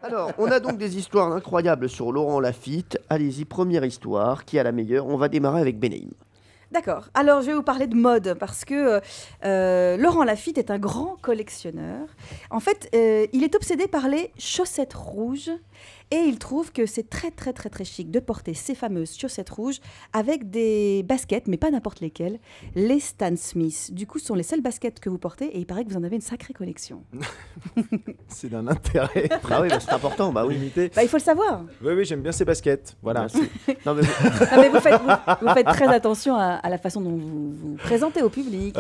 Alors, on a donc des histoires incroyables sur Laurent Lafitte. Allez-y, première histoire, qui a la meilleure? On va démarrer avec Benaïm. D'accord. Alors, je vais vous parler de mode parce que Laurent Lafitte est un grand collectionneur. En fait, il est obsédé par les chaussettes rouges et il trouve que c'est très, très, très, très chic de porter ces fameuses chaussettes rouges avec des baskets, mais pas n'importe lesquelles, les Stan Smith. Du coup, ce sont les seules baskets que vous portez et il paraît que vous en avez une sacrée collection. C'est d'un intérêt Ah oui, bah, c'est important, bah oui. limité. Bah, il faut le savoir. Oui, j'aime bien ces baskets. Voilà. Merci. Non, mais Non, mais vous faites très attention à la façon dont vous vous présentez au public.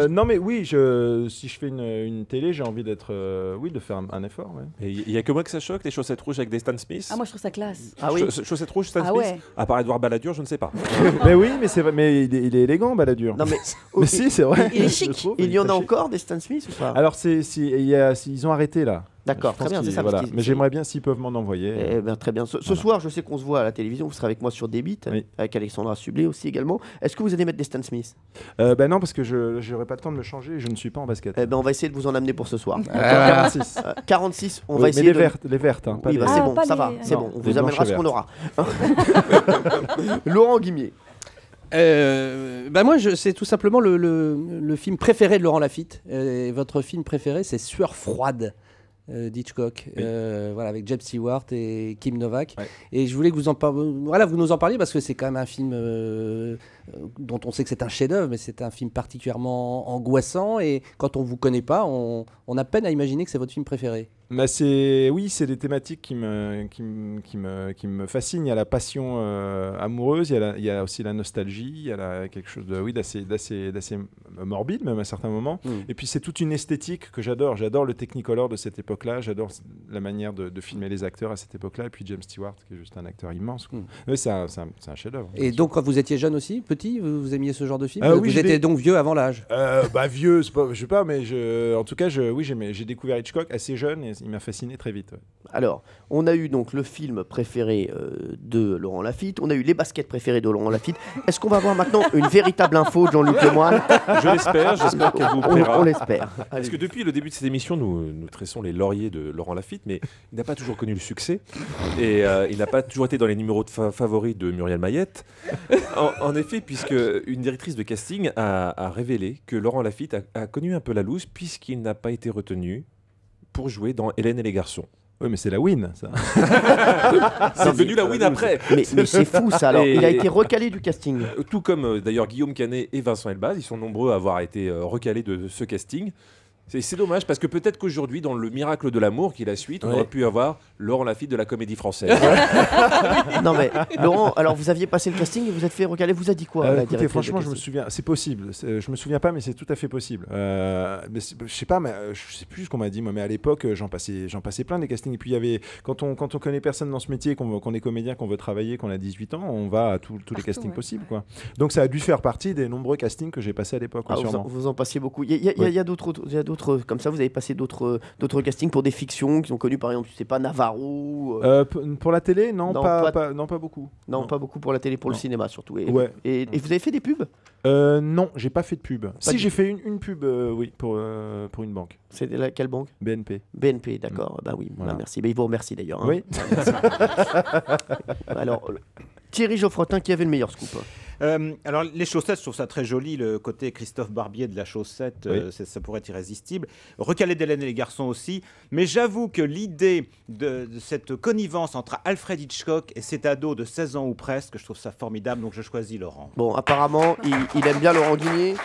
Non, mais oui, si je fais une télé, j'ai envie d'être, de faire un effort. Ouais. Et il y a que moi que ça choque, les chaussettes rouges avec des Stan Smith. Ah, moi, je trouve ça classe. Ah oui. Chaussettes rouges, Stan Ah Smith. ouais. À part Edouard Balladur, je ne sais pas. Mais oui, mais c'est vrai, mais il est élégant, Balladur. Non, mais Mais si, c'est vrai. Il est je chic. trouve, il y en a est chic. encore des Stan Smith ou pas? Alors, ils ont arrêté là. D'accord, Je très pense bien, c'est qu'ils- ça. voilà. parce qu'ils- Mais j'aimerais bien s'ils peuvent m'en envoyer. Eh ben, très bien. Ce soir, je sais qu'on se voit à la télévision. Vous serez avec moi sur Débit, Oui. avec Alexandra Sublet aussi également. Est-ce que vous allez mettre des Stan Smith? Non, parce que je n'aurai pas le temps de me changer et je ne suis pas en basket. Eh ben, on va essayer de vous en amener pour ce soir. 46. 46, on Oui, va mais essayer les de... vertes, les vertes. Hein, pas Oui, les- bah, Ah, c'est bon, pas ça les- va, c'est non. bon. On Les vous amènera ce blanches qu'on aura. Laurent Guimier. Moi, c'est tout simplement le film préféré de Laurent Lafitte. Votre film préféré, c'est Sueur froide d'Hitchcock, Oui. voilà, avec Jeb Stewart et Kim Novak. Ouais. Et je voulais que vous nous en parliez parce que c'est quand même un film dont on sait que c'est un chef-d'œuvre, mais c'est un film particulièrement angoissant. Et quand on vous connaît pas, on a peine à imaginer que c'est votre film préféré. Bah c'est des thématiques qui me fascinent. Il y a la passion amoureuse, il y a aussi la nostalgie, il y a quelque chose d'assez morbide même à certains moments. Et puis c'est toute une esthétique que j'adore. J'adore le Technicolor de cette époque-là. J'adore la manière de filmer les acteurs à cette époque-là. Et puis James Stewart qui est juste un acteur immense. Quoi. Ouais, c'est un chef-d'œuvre. Et donc, quand vous étiez jeune aussi, petit, vous aimiez ce genre de film? Oui, Vous étiez donc vieux avant l'âge? Vieux, c'est pas, je sais pas, mais en tout cas, j'ai découvert Hitchcock assez jeune et il m'a fasciné très vite. Ouais. Alors, on a eu donc le film préféré de Laurent Lafitte. On a eu les baskets préférées de Laurent Lafitte. Est-ce qu'on va avoir maintenant une véritable info de Jean-Luc Lemoyne? J'espère qu'elle vous plaira. On l'espère. Parce que depuis le début de cette émission, nous tressons les lauriers de Laurent Lafitte, mais il n'a pas toujours connu le succès. Et il n'a pas toujours été dans les numéros de favoris de Muriel Mayette. En effet, puisque une directrice de casting a révélé que Laurent Lafitte a connu un peu la loose, puisqu'il n'a pas été retenu pour jouer dans Hélène et les garçons. Oui, mais c'est la win, ça. C'est devenu la win après. Mais c'est fou ça. Alors, Et- il a été recalé du casting. Tout comme d'ailleurs Guillaume Canet et Vincent Elbaz, ils sont nombreux à avoir été recalés de ce casting. C'est dommage parce que peut-être qu'aujourd'hui, dans Le Miracle de l'amour, qui est la suite, on aurait pu avoir Laurent Lafitte de la comédie française. Non mais Laurent, alors vous aviez passé le casting et vous êtes fait recaler. Vous a dit quoi la Écoutez, directrice de franchement, je me casting? souviens, c'est possible. Je me souviens pas, mais c'est tout à fait possible. Mais je sais pas, mais je sais plus ce qu'on m'a dit, moi, mais à l'époque, j'en passais plein des castings. Et puis il y avait, quand on connaît personne dans ce métier, qu'on est comédien, qu'on veut travailler, qu'on a 18 ans, on va à tous les castings ouais. possibles, quoi. Donc ça a dû faire partie des nombreux castings que j'ai passés à l'époque, Ah, sûrement. vous en passiez beaucoup. Il y a d'autres comme ça. Vous avez passé d'autres castings pour des fictions qui sont connues, par exemple, je sais pas, Navarro. Pour la télé, non, Non, pas pas- beaucoup. Non, pas beaucoup pour la télé, pour le Non. cinéma surtout. Et, Ouais. et vous avez fait des pubs? Non, j'ai pas fait de pub. Si, du- j'ai fait une pub, oui, pour une banque, C'était quelle banque? BNP. BNP, d'accord. Bah oui, Voilà. bah merci. Bah, il vous remercie d'ailleurs. hein. Oui. Alors, Thierry Geoffrotin, qui avait le meilleur scoop? Alors les chaussettes, je trouve ça très joli, le côté Christophe Barbier de la chaussette, Oui. ça pourrait être irrésistible. Recalé d'Hélène et les garçons aussi, mais j'avoue que l'idée de cette connivence entre Alfred Hitchcock et cet ado de 16 ans ou presque, je trouve ça formidable, donc je choisis Laurent. Bon, apparemment, il aime bien Laurent Guimier.